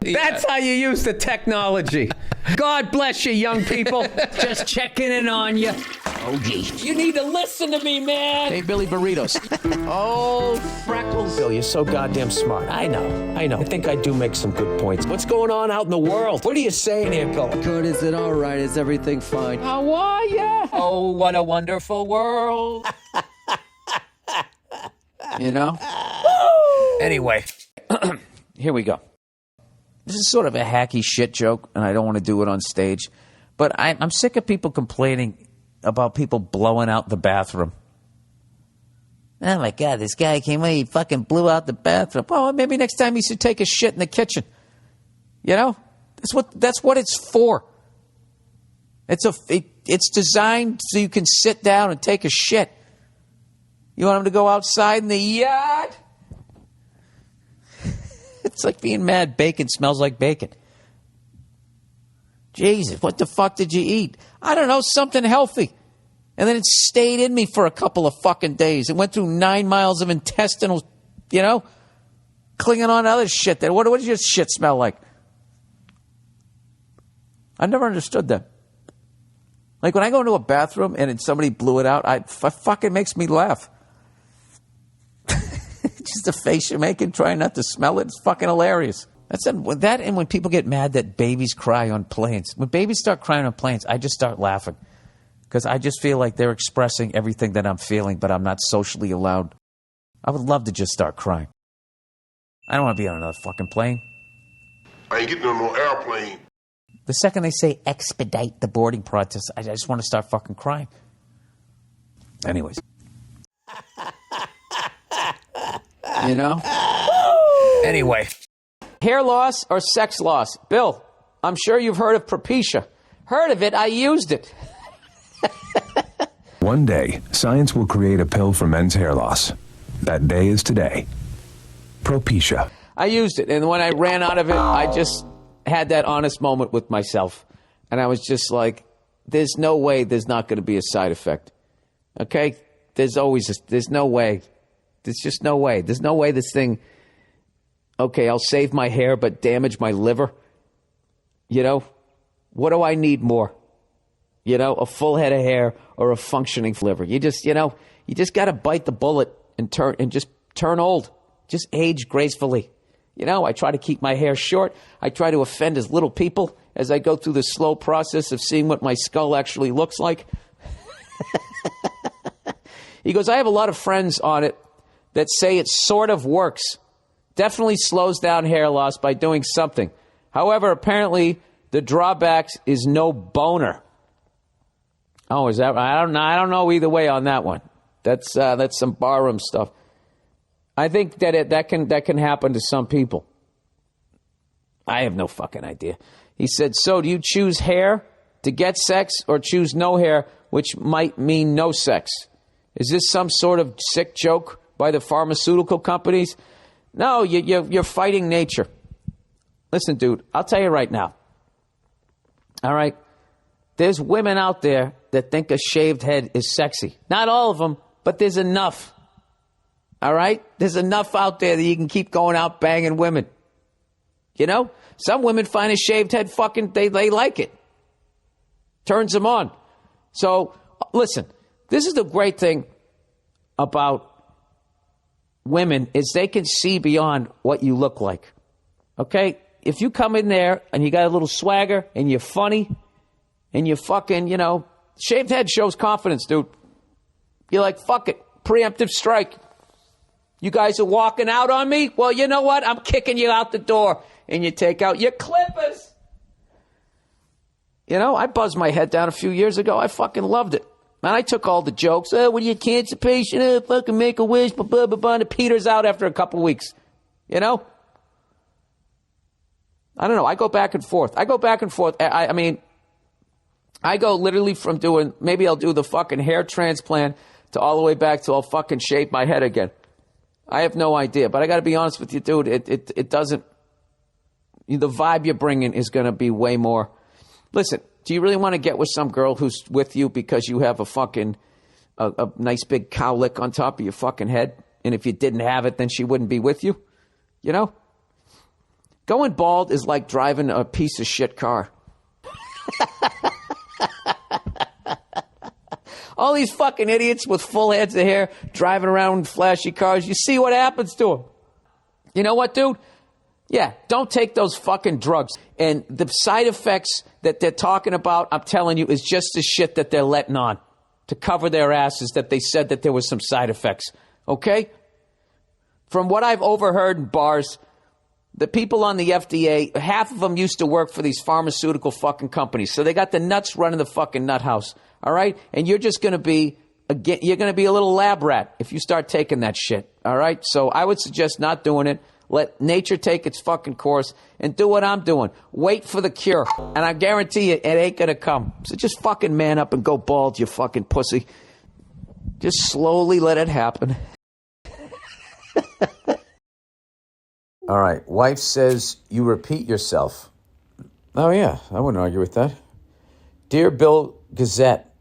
That's how you use the technology. God bless you, young people. Just checking in on you. Oh, geez. You need to listen to me, man. Hey, Billy Burritos. Oh, Freckles. Bill, you're so goddamn smart. I know. I think I do make some good points. What's going on out in the world? What are you saying here, Bill? Good, is it all right? Is everything fine? How are ya? Oh, what a wonderful world. You know? Anyway, here we go. This is sort of a hacky shit joke, and I don't want to do it on stage. But I'm sick of people complaining about people blowing out the bathroom. Oh, my God, this guy came in, he fucking blew out the bathroom. Well, maybe next time he should take a shit in the kitchen. You know? That's what it's for. It's designed so you can sit down and take a shit. You want him to go outside in the yard? It's like being mad bacon smells like bacon. Jesus, what the fuck did you eat? I don't know, something healthy. And then it stayed in me for a couple of fucking days. It went through 9 miles of intestinal, clinging on to other shit. What does your shit smell like? I never understood that. Like when I go into a bathroom and somebody blew it out, it fucking makes me laugh. Just the face you're making, trying not to smell it. It's fucking hilarious. That and when people get mad that babies cry on planes. When babies start crying on planes, I just start laughing. Because I just feel like they're expressing everything that I'm feeling, but I'm not socially allowed. I would love to just start crying. I don't want to be on another fucking plane. I ain't getting on no airplane. The second they say expedite the boarding process, I just want to start fucking crying. Anyways. You know? Anyway. Hair loss or sex loss? Bill, I'm sure you've heard of Propecia. Heard of it, I used it. One day, science will create a pill for men's hair loss. That day is today. Propecia. I used it, and when I ran out of it, I just had that honest moment with myself. And I was just like, there's no way there's not going to be a side effect. Okay? There's no way. There's just no way. There's no way this thing, okay, I'll save my hair but damage my liver. What do I need more? A full head of hair or a functioning liver. You just got to bite the bullet and just turn old. Just age gracefully. I try to keep my hair short. I try to offend as little people as I go through the slow process of seeing what my skull actually looks like. He goes, I have a lot of friends on it that say it sort of works. Definitely slows down hair loss by doing something. However, apparently the drawback is no boner. Oh, is that? I don't know either way on that one. That's some barroom stuff. I think that can happen to some people. I have no fucking idea. He said, so do you choose hair to get sex or choose no hair, which might mean no sex? Is this some sort of sick joke by the pharmaceutical companies? No, you're fighting nature. Listen, dude, I'll tell you right now. All right? There's women out there that think a shaved head is sexy. Not all of them, but there's enough. All right? There's enough out there that you can keep going out banging women. Some women find a shaved head fucking, they like it. Turns them on. So, listen, this is the great thing about women is they can see beyond what you look like. Okay? If you come in there and you got a little swagger and you're funny and you fucking, shaved head shows confidence, dude. You're like, fuck it. Preemptive strike. You guys are walking out on me? Well, you know what? I'm kicking you out the door. And you take out your clippers. I buzzed my head down a few years ago. I fucking loved it. Man, I took all the jokes. Oh, when you're a cancer patient, fucking make a wish, blah, blah, blah, blah. And it peters out after a couple weeks. I don't know. I go back and forth. I mean, I go literally from doing, maybe I'll do the fucking hair transplant to all the way back to I'll fucking shave my head again. I have no idea. But I got to be honest with you, dude. It doesn't, the vibe you're bringing is going to be way more. Listen, do you really want to get with some girl who's with you because you have a fucking, a nice big cowlick on top of your fucking head? And if you didn't have it, then she wouldn't be with you? Going bald is like driving a piece of shit car. All these fucking idiots with full heads of hair driving around in flashy cars, you see what happens to them. You know what, dude? Yeah, don't take those fucking drugs. And the side effects that they're talking about, I'm telling you, is just the shit that they're letting on to cover their asses that they said that there was some side effects. Okay? From what I've overheard in bars, the people on the FDA, half of them used to work for these pharmaceutical fucking companies. So they got the nuts running the fucking nut house. All right? And you're just going to be, again, you're going to be a little lab rat if you start taking that shit. All right? So I would suggest not doing it. Let nature take its fucking course and do what I'm doing. Wait for the cure. And I guarantee you, it ain't going to come. So just fucking man up and go bald, you fucking pussy. Just slowly let it happen. All right. Wife says you repeat yourself. Oh, yeah. I wouldn't argue with that. Dear Bill Gazette,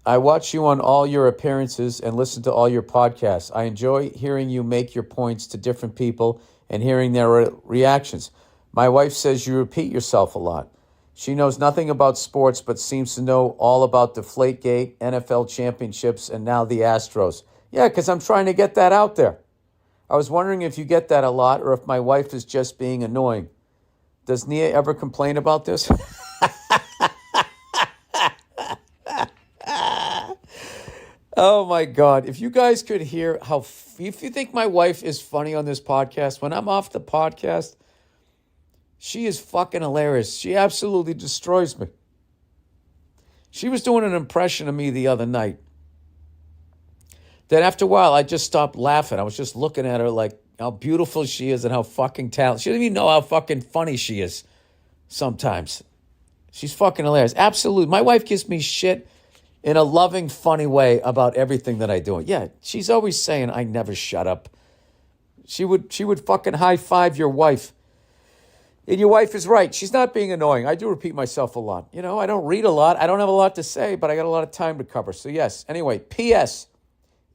I watch you on all your appearances and listen to all your podcasts. I enjoy hearing you make your points to different people and hearing their reactions. My wife says you repeat yourself a lot. She knows nothing about sports but seems to know all about Deflategate, NFL championships, and now the Astros. Yeah, because I'm trying to get that out there. I was wondering if you get that a lot or if my wife is just being annoying. Does Nia ever complain about this? Oh, my God. If you guys could hear how... If you think my wife is funny on this podcast, when I'm off the podcast, she is fucking hilarious. She absolutely destroys me. She was doing an impression of me the other night. Then after a while, I just stopped laughing. I was just looking at her like how beautiful she is and how fucking talented. She doesn't even know how fucking funny she is sometimes. She's fucking hilarious. Absolutely. My wife gives me shit in a loving, funny way about everything that I do. Yeah, she's always saying, I never shut up. She would fucking high-five your wife. And your wife is right. She's not being annoying. I do repeat myself a lot. You know, I don't read a lot. I don't have a lot to say, but I got a lot of time to cover. So, yes. Anyway, P.S.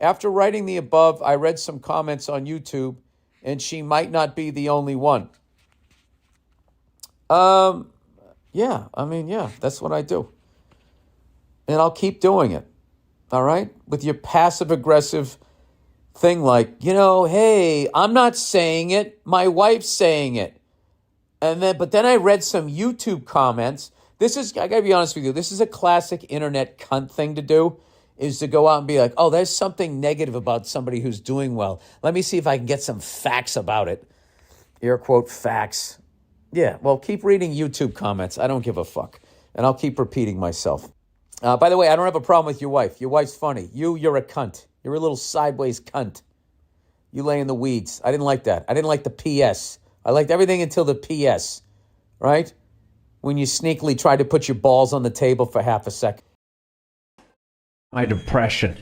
After writing the above, I read some comments on YouTube, and she might not be the only one. Yeah, that's what I do. And I'll keep doing it, all right? With your passive-aggressive thing like, hey, I'm not saying it. My wife's saying it. But then I read some YouTube comments. I got to be honest with you, this is a classic internet cunt thing to do, is to go out and be like, oh, there's something negative about somebody who's doing well. Let me see if I can get some facts about it. Air quote, facts. Yeah, well, keep reading YouTube comments. I don't give a fuck. And I'll keep repeating myself. By the way, I don't have a problem with your wife. Your wife's funny. You're a cunt. You're a little sideways cunt. You lay in the weeds. I didn't like that. I didn't like the P.S. I liked everything until the P.S., right? When you sneakily tried to put your balls on the table for half a second. My depression.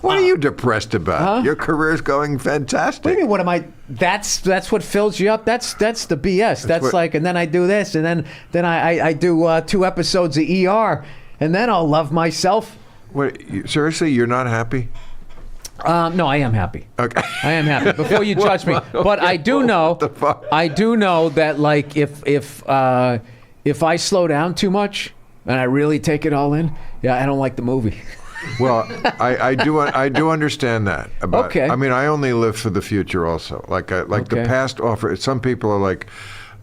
What are you depressed about? Huh? Your career's going fantastic. What do you mean, what am I? That's what fills you up. That's the BS. That's like, and then I do this, and then I do 2 episodes of ER, and then I'll love myself. Seriously, you're not happy? No, I am happy. Okay. I am happy. Before you judge me, but I do know that like if I slow down too much and I really take it all in, I don't like the movie. Well, I do understand that. Okay. I mean, I only live for the future also. The past offer, some people are like,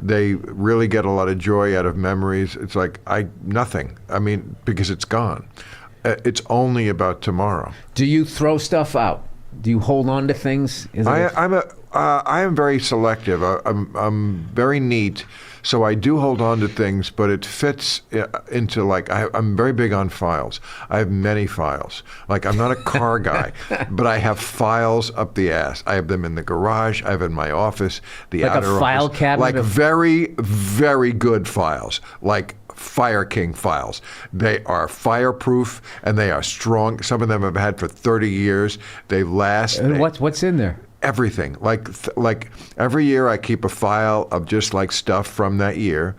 they really get a lot of joy out of memories. It's like, nothing. I mean, because it's gone. It's only about tomorrow. Do you throw stuff out? Do you hold on to things? I am very selective. I'm very neat. So I do hold on to things, but it fits into I'm very big on files. I have many files. Like, I'm not a car guy, but I have files up the ass. I have them in the garage. I have in my office, the outer office. Like a file cabinet? Like very, very good files. Like Fire King files. They are fireproof and they are strong. Some of them I've had for 30 years. They last. What's in there? Everything. Like every year I keep a file of just like stuff from that year.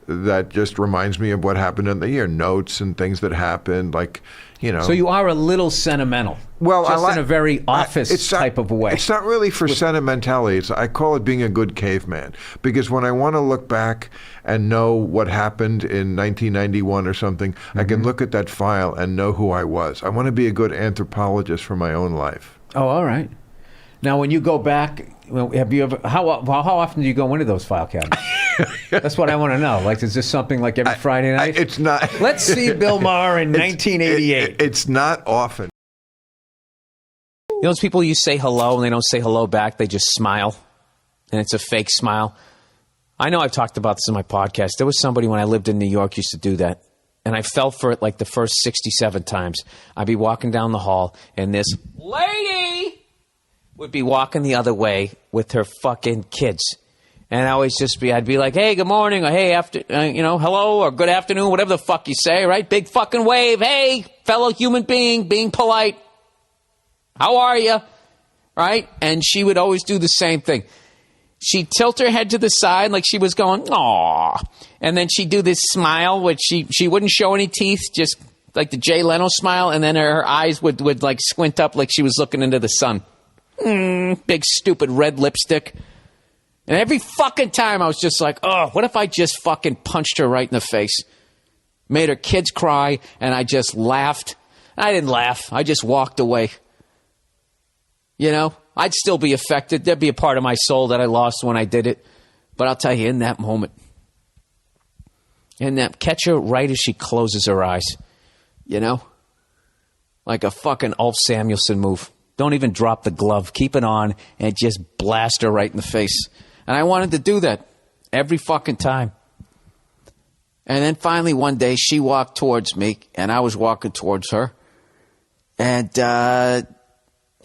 that just reminds me of what happened in the year. Notes and things that happened, like, So you are a little sentimental. Well, just in a very office type of way. It's not really for sentimentality. I call it being a good caveman. Because when I want to look back and know what happened in 1991 or something, I can look at that file and know who I was. I want to be a good anthropologist for my own life. Oh, all right. Now, when you go back, have you ever? How often do you go into those file cabinets? That's what I want to know. Like, is this something like every Friday night? It's not. Let's see Bill Maher in 1988. It's not often. You know those people you say hello and they don't say hello back, they just smile, and it's a fake smile? I know I've talked about this in my podcast. There was somebody when I lived in New York used to do that, and I fell for it like the first 67 times. I'd be walking down the hall, and this lady would be walking the other way with her fucking kids. And I'd be like, hey, good morning, or hey, hello, or good afternoon, whatever the fuck you say, right? Big fucking wave, hey, fellow human being, being polite. How are you? Right? And she would always do the same thing. She'd tilt her head to the side like she was going, aw. And then she'd do this smile, which she wouldn't show any teeth, just like the Jay Leno smile. And then her eyes would like squint up like she was looking into the sun. Big stupid red lipstick. And every fucking time I was just like, oh, what if I just fucking punched her right in the face? Made her kids cry, and I just laughed. I didn't laugh. I just walked away. You know, I'd still be affected. There'd be a part of my soul that I lost when I did it. But I'll tell you, in that moment, catch her right as she closes her eyes. You know? Like a fucking Ulf Samuelson move. Don't even drop the glove. Keep it on and just blast her right in the face. And I wanted to do that every fucking time. And then finally one day she walked towards me and I was walking towards her. And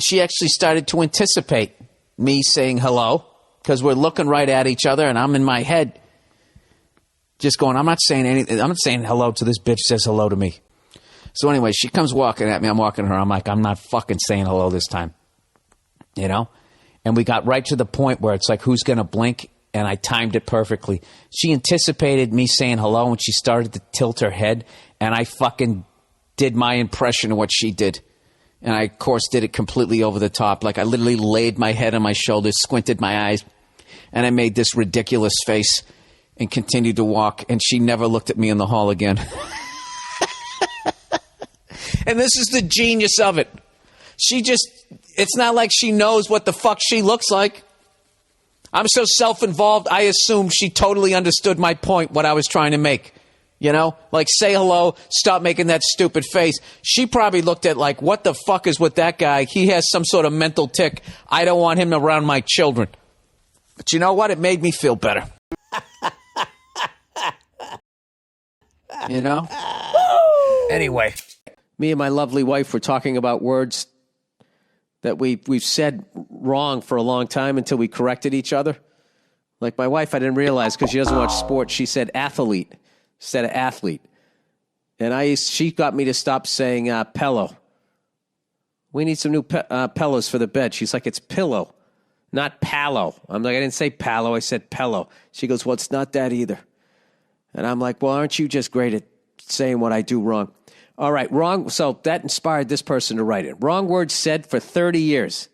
she actually started to anticipate me saying hello because we're looking right at each other and I'm in my head just going, I'm not saying anything. I'm not saying hello to this bitch says hello to me. So anyway, she comes walking at me. I'm walking to her. I'm like, I'm not fucking saying hello this time. You know? And we got right to the point where it's like, who's going to blink? And I timed it perfectly. She anticipated me saying hello and she started to tilt her head. And I fucking did my impression of what she did. And I, of course, did it completely over the top. Like I literally laid my head on my shoulders, squinted my eyes, and I made this ridiculous face and continued to walk. And she never looked at me in the hall again. And this is the genius of it. It's not like she knows what the fuck she looks like. I'm so self-involved, I assumed she totally understood my point, what I was trying to make. You know? Like, say hello, stop making that stupid face. She probably looked at like, what the fuck is with that guy? He has some sort of mental tick. I don't want him around my children. But you know what? It made me feel better. You know? Anyway. Me and my lovely wife were talking about words that we've said wrong for a long time until we corrected each other. Like my wife, I didn't realize because she doesn't watch sports. She said athlete instead of athlete. And she got me to stop saying pillow. We need some new pillows for the bed. She's like, it's pillow, not palo. I'm like, I didn't say palo. I said pillow. She goes, well, it's not that either. And I'm like, well, aren't you just great at saying what I do wrong? All right, wrong. So that inspired this person to write it. Wrong word said for 30 years.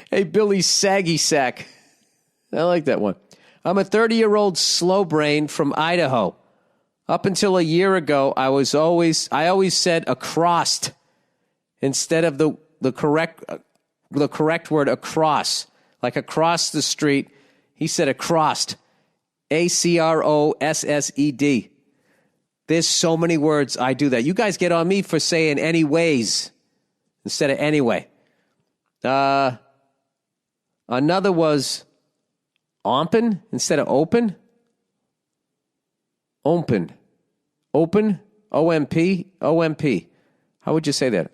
Hey, Billy Saggy Sack. I like that one. I'm a 30-year-old slow brain from Idaho. Up until a year ago, I always said across instead of the correct word across. Like across the street, he said across. ACROSSED. There's so many words I do that. You guys get on me for saying anyways instead of anyway. Another was ompen instead of open. Open. Open. OMP. OMP. How would you say that?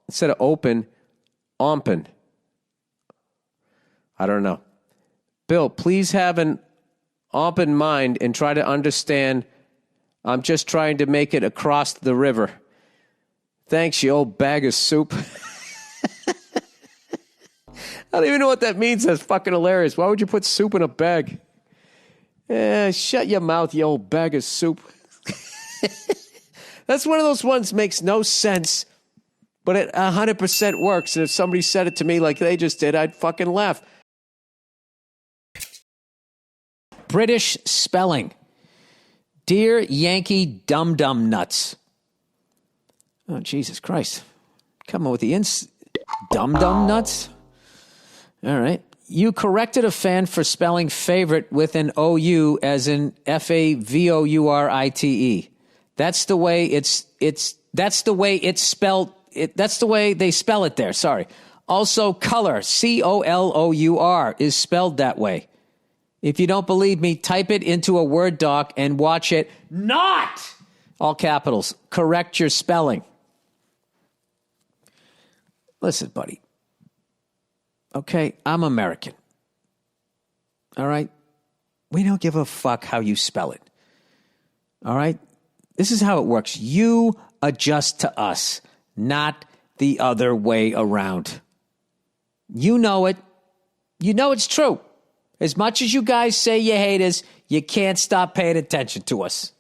Instead of open, ompen. I don't know. Bill, please have an open mind and try to understand. I'm just trying to make it across the river. Thanks, you old bag of soup. I don't even know what that means. That's fucking hilarious. Why would you put soup in a bag? Shut your mouth, you old bag of soup. That's one of those ones makes no sense, but it 100% works. And if somebody said it to me like they just did, I'd fucking laugh. British spelling. Dear Yankee dum-dum nuts. Oh, Jesus Christ. Come on with the dum-dum nuts? All right. You corrected a fan for spelling favorite with an O-U as in F-A-V-O-U-R-I-T-E. That's the way that's the way it's spelled. That's the way they spell it there. Sorry. Also, color, C-O-L-O-U-R, is spelled that way. If you don't believe me, type it into a Word doc and watch it not, all capitals, correct your spelling. Listen, buddy. Okay, I'm American. All right? We don't give a fuck how you spell it. All right? This is how it works. You adjust to us, not the other way around. You know it. You know it's true. As much as you guys say you hate us, you can't stop paying attention to us.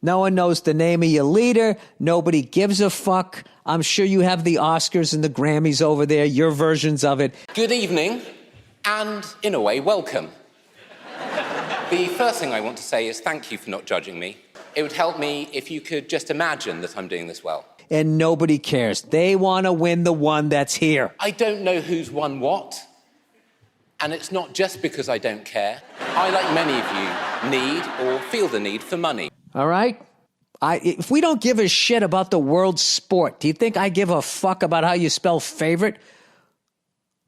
No one knows the name of your leader. Nobody gives a fuck. I'm sure you have the Oscars and the Grammys over there, your versions of it. Good evening, and in a way, welcome. The first thing I want to say is thank you for not judging me. It would help me if you could just imagine that I'm doing this well. And nobody cares. They want to win the one that's here. I don't know who's won what, and it's not just because I don't care. I, like many of you, need or feel the need for money. All right? If we don't give a shit about the world's sport, do you think I give a fuck about how you spell favorite?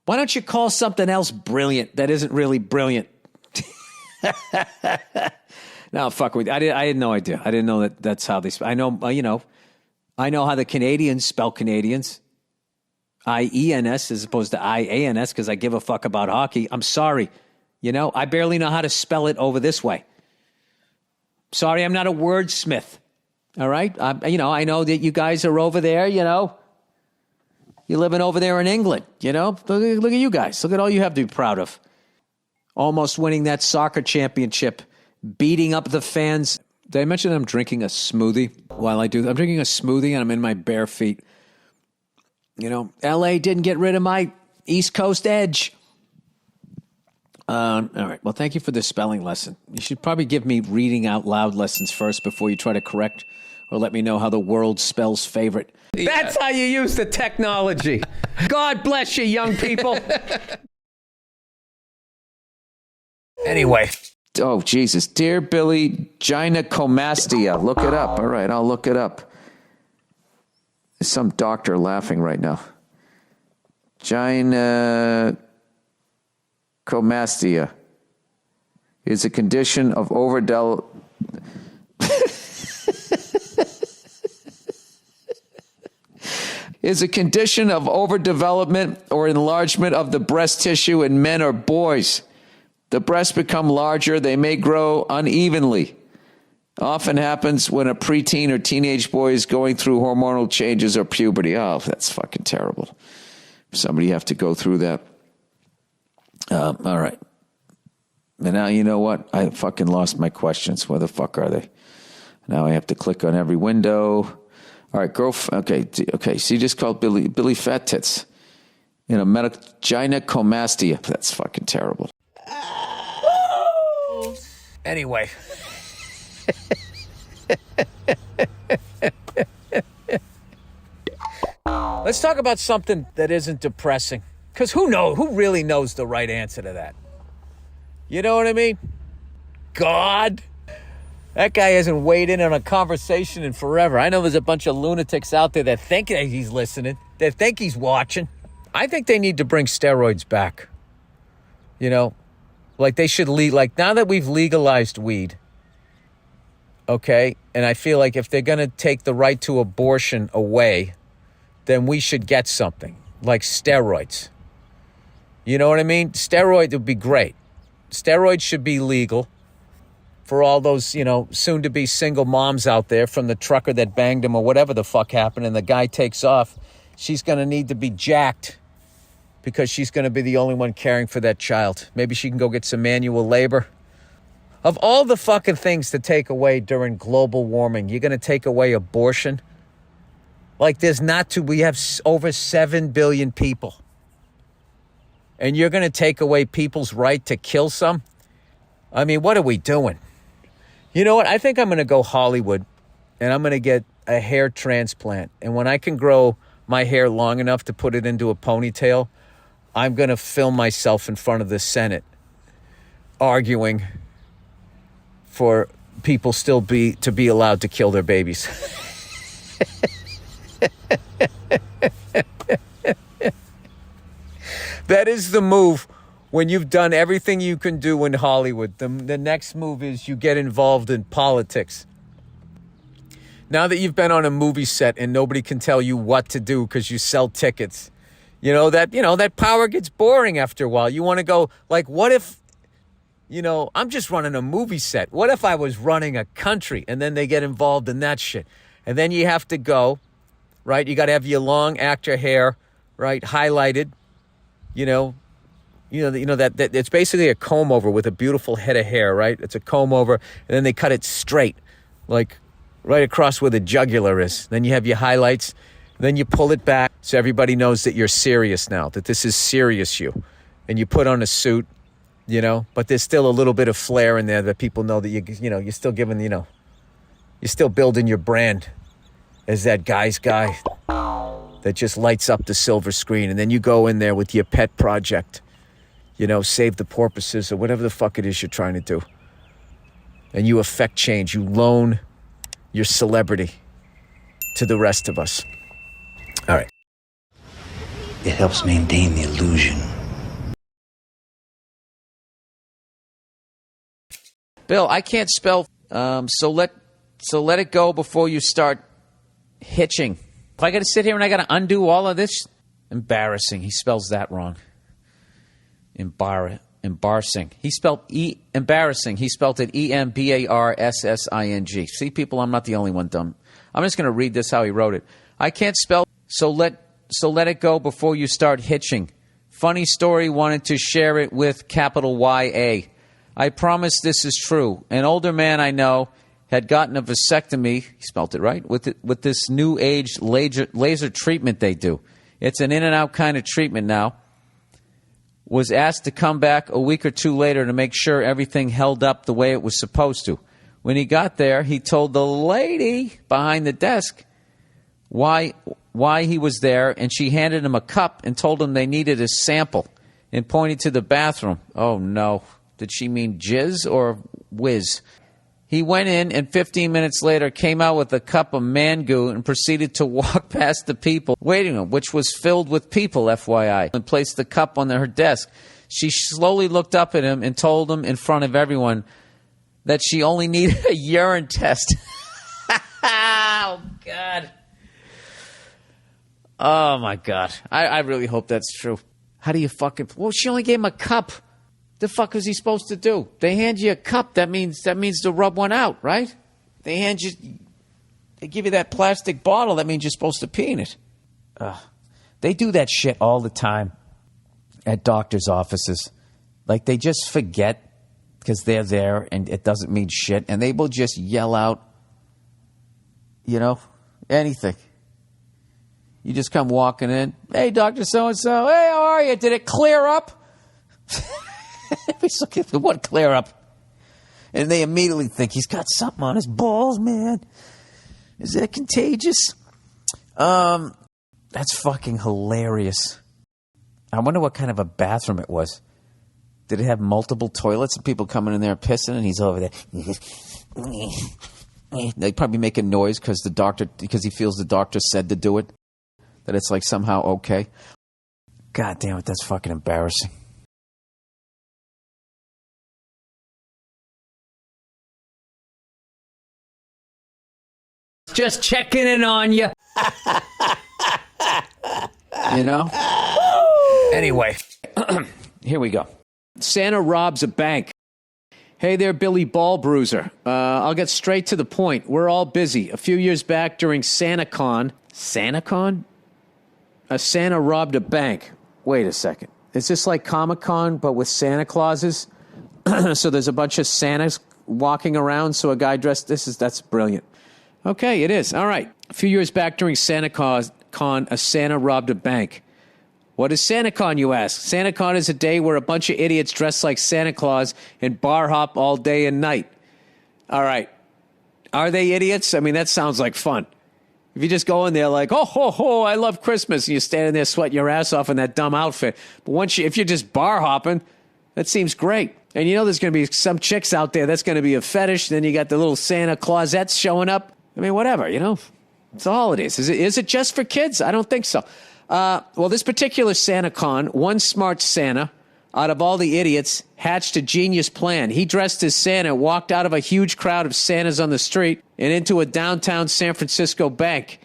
Why don't you call something else brilliant that isn't really brilliant? No, fuck with you. I had no idea. I didn't know that's how they spell. I know, I know how the Canadians spell Canadians. I-E-N-S as opposed to I-A-N-S because I give a fuck about hockey. I'm sorry. I barely know how to spell it over this way. Sorry, I'm not a wordsmith. All right? I know that you guys are over there, You're living over there in England, Look at you guys. Look at all you have to be proud of. Almost winning that soccer championship, beating up the fans. Did I mention I'm drinking a smoothie while I do that? I'm drinking a smoothie and I'm in my bare feet. L.A. didn't get rid of my East Coast edge. All right. Well, thank you for the spelling lesson. You should probably give me reading out loud lessons first before you try to correct or let me know how the world spells favorite. That's how you use the technology. God bless you, young people. Anyway. Oh, Jesus. Dear Billy, gynecomastia. Look it up. All right, I'll look it up. There's some doctor laughing right now. Gynecomastia is a condition of overdevelopment or enlargement of the breast tissue in men or boys. The breasts become larger. They may grow unevenly. Often happens when a preteen or teenage boy is going through hormonal changes or puberty. Oh, that's fucking terrible. Somebody have to go through that. All right. And now you know what? I fucking lost my questions. Where the fuck are they? Now I have to click on every window. All right, okay. So you just called Billy Fat Tits. Gynecomastia. That's fucking terrible. Anyway. Let's talk about something that isn't depressing. Because who really knows the right answer to that? You know what I mean? God. That guy hasn't weighed in on a conversation in forever. I know there's a bunch of lunatics out there that think that he's listening, that think he's watching. I think they need to bring steroids back. Like they should now that we've legalized weed, okay, and I feel like if they're going to take the right to abortion away, then we should get something like steroids. You know what I mean? Steroids would be great. Steroids should be legal for all those, soon-to-be single moms out there from the trucker that banged him or whatever the fuck happened and the guy takes off. She's going to need to be jacked because she's going to be the only one caring for that child. Maybe she can go get some manual labor. Of all the fucking things to take away during global warming, you're going to take away abortion? Like we have over 7 billion people. And you're going to take away people's right to kill some? I mean, what are we doing? You know what? I think I'm going to go Hollywood and I'm going to get a hair transplant. And when I can grow my hair long enough to put it into a ponytail, I'm going to film myself in front of the Senate arguing for people to be allowed to kill their babies. That is the move when you've done everything you can do in Hollywood. The next move is you get involved in politics. Now that you've been on a movie set and nobody can tell you what to do because you sell tickets, that power gets boring after a while. You want to go, like, what if, I'm just running a movie set. What if I was running a country? And then they get involved in that shit. And then you have to go, right? You got to have your long actor hair, right? Highlighted, that it's basically a comb over with a beautiful head of hair, right? It's a comb over, and then they cut it straight, like right across where the jugular is. Then you have your highlights, then you pull it back so everybody knows that you're serious now, that this is serious you. And you put on a suit, but there's still a little bit of flair in there that people know that you're still giving, you're still building your brand as that guy's guy that just lights up the silver screen. And then you go in there with your pet project, save the porpoises or whatever the fuck it is you're trying to do. And you affect change. You loan your celebrity to the rest of us. All right. It helps maintain the illusion. Bill, I can't spell, so let it go before you start hitching. If I got to sit here and I got to undo all of this, embarrassing. He spells that wrong. Embarrassing. He spelled embarrassing. He spelled it EMBARSSING. See, people, I'm not the only one dumb. I'm just going to read this how he wrote it. I can't spell, so let it go before you start hitching. Funny story, wanted to share it with capital YA. I promise this is true. An older man I know had gotten a vasectomy, he spelt it right, with this new age laser treatment they do. It's an in and out kind of treatment now. Was asked to come back a week or two later to make sure everything held up the way it was supposed to. When he got there, he told the lady behind the desk why he was there, and she handed him a cup and told him they needed a sample and pointed to the bathroom. Oh, no. Did she mean jizz or whiz? He went in and 15 minutes later came out with a cup of man goo and proceeded to walk past the people waiting room, which was filled with people, FYI, and placed the cup on her desk. She slowly looked up at him and told him in front of everyone that she only needed a urine test. Oh, God. Oh, my God. I really hope that's true. How do you fucking... Well, she only gave him a cup. The fuck is he supposed to do? They hand you a cup. That means to rub one out, right? They give you that plastic bottle. That means you're supposed to pee in it. They do that shit all the time at doctors' offices. Like, they just forget because they're there and it doesn't mean shit. And they will just yell out, anything. You just come walking in. Hey, Dr. So-and-so. Hey, how are you? Did it clear up? He's looking for what clear up. And they immediately think he's got something on his balls, man. Is that contagious? That's fucking hilarious. I wonder what kind of a bathroom it was. Did it have multiple toilets and people coming in there pissing and he's over there? They probably make a noise because he feels the doctor said to do it. That it's like somehow okay. God damn it, that's fucking embarrassing. Just checking in on you. Anyway, here we go. Santa robs a bank. Hey there, Billy Ball Bruiser. I'll get straight to the point. We're all busy. A few years back during SantaCon. SantaCon? A Santa robbed a bank. Wait a second. Is this like Comic-Con, but with Santa Clauses? So there's a bunch of Santas walking around, so a guy dressed, that's brilliant. Okay, it is. All right. A few years back during SantaCon, a Santa robbed a bank. What is SantaCon, you ask? SantaCon is a day where a bunch of idiots dress like Santa Claus and bar hop all day and night. All right. Are they idiots? I mean, that sounds like fun. If you just go in there like, oh, ho, ho, I love Christmas, and you're standing there sweating your ass off in that dumb outfit. But if you're just bar hopping, that seems great. And you know there's going to be some chicks out there that's going to be a fetish. Then you got the little Santa Clausettes showing up. I mean, whatever, you know. It's all it is. Is it just for kids? I don't think so. Well, this particular SantaCon, one smart Santa, out of all the idiots, hatched a genius plan. He dressed as Santa, walked out of a huge crowd of Santas on the street and into a downtown San Francisco bank.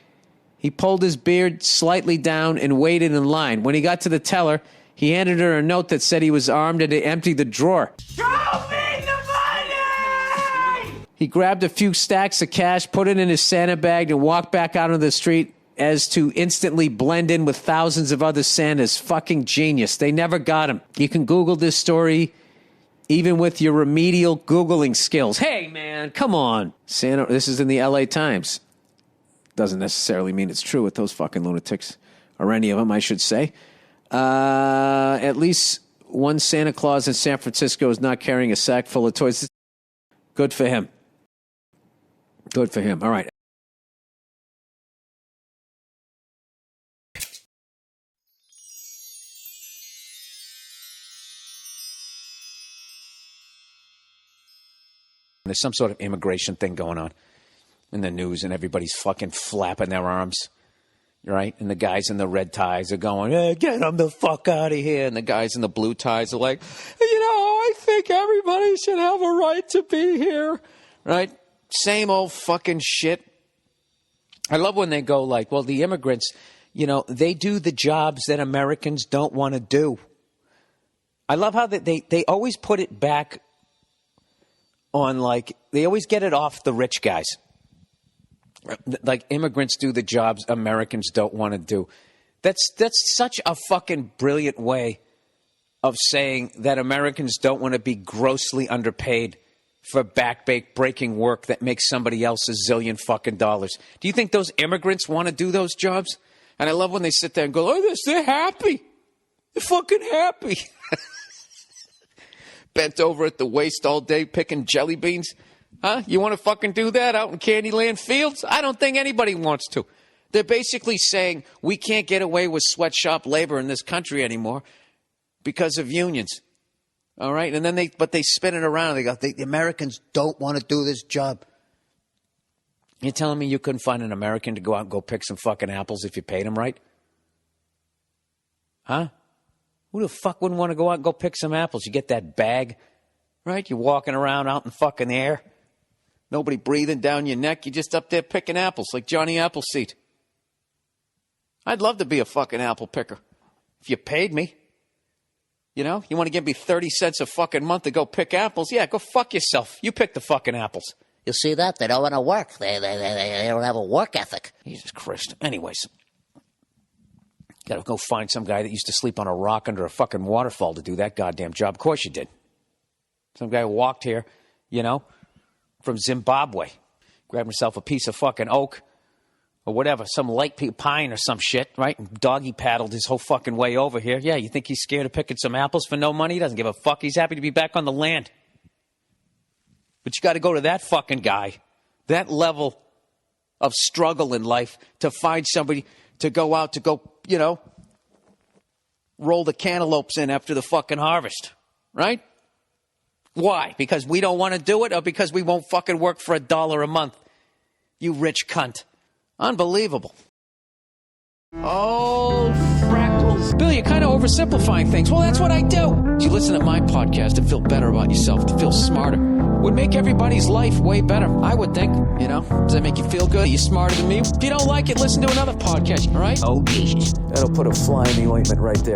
He pulled his beard slightly down and waited in line. When he got to the teller, he handed her a note that said he was armed and to empty the drawer. Show me the money! He grabbed a few stacks of cash, put it in his Santa bag, and walked back out on the street as to instantly blend in with thousands of other Santas. Fucking genius. They never got him. You can Google this story even with your remedial Googling skills. Hey, man, come on. Santa, this is in the LA Times. Doesn't necessarily mean it's true with those fucking lunatics. Or any of them, I should say. At least one Santa Claus in San Francisco is not carrying a sack full of toys. Good for him. Good for him. All right. There's some sort of immigration thing going on in the news, and everybody's fucking flapping their arms, right? And the guys in the red ties are going, hey, get them the fuck out of here. And the guys in the blue ties are like, you know, I think everybody should have a right to be here, right? Same old fucking shit. I love when they go like, well, the immigrants, you know, they do the jobs that Americans don't want to do. I love how they always put it back on, like, they always get it off the rich guys. Like, immigrants do the jobs Americans don't want to do. That's such a fucking brilliant way of saying that Americans don't want to be grossly underpaid for back-breaking work that makes somebody else a zillion fucking dollars. Do you think those immigrants want to do those jobs? And I love when they sit there and go, oh, they're happy. They're fucking happy. Bent over at the waist all day picking jelly beans. Huh? You want to fucking do that out in Candyland Fields? I don't think anybody wants to. They're basically saying we can't get away with sweatshop labor in this country anymore because of unions. All right? And then they spin it around. They go, the Americans don't want to do this job. You're telling me you couldn't find an American to go out and go pick some fucking apples if you paid them right? Huh? Who the fuck wouldn't want to go out and go pick some apples? You get that bag, right? You're walking around out in fucking air. Nobody breathing down your neck. You're just up there picking apples like Johnny Appleseed. I'd love to be a fucking apple picker if you paid me. You know, you want to give me 30 cents a fucking month to go pick apples? Yeah, go fuck yourself. You pick the fucking apples. You see that? They don't want to work. They don't have a work ethic. Jesus Christ. Anyways. Got to go find some guy that used to sleep on a rock under a fucking waterfall to do that goddamn job. Of course you did. Some guy who walked here, you know, from Zimbabwe. Grabbed himself a piece of fucking oak or whatever, some light pine or some shit, right? And doggy paddled his whole fucking way over here. Yeah, you think he's scared of picking some apples for no money? He doesn't give a fuck. He's happy to be back on the land. But you got to go to that fucking guy, that level of struggle in life to find somebody to go out to go, you know, roll the cantaloupes in after the fucking harvest, right? Why? Because we don't want to do it or because we won't fucking work for $1 a month? You rich cunt. Unbelievable. Oh, fractals. Bill, you're kind of oversimplifying things. Well, that's what I do. You listen to my podcast to feel better about yourself, to feel smarter. Would make everybody's life way better, I would think. You know, does that make you feel good? Are you smarter than me? If you don't like it, listen to another podcast, all right? Oh, Jesus. That'll put a fly in the ointment right there.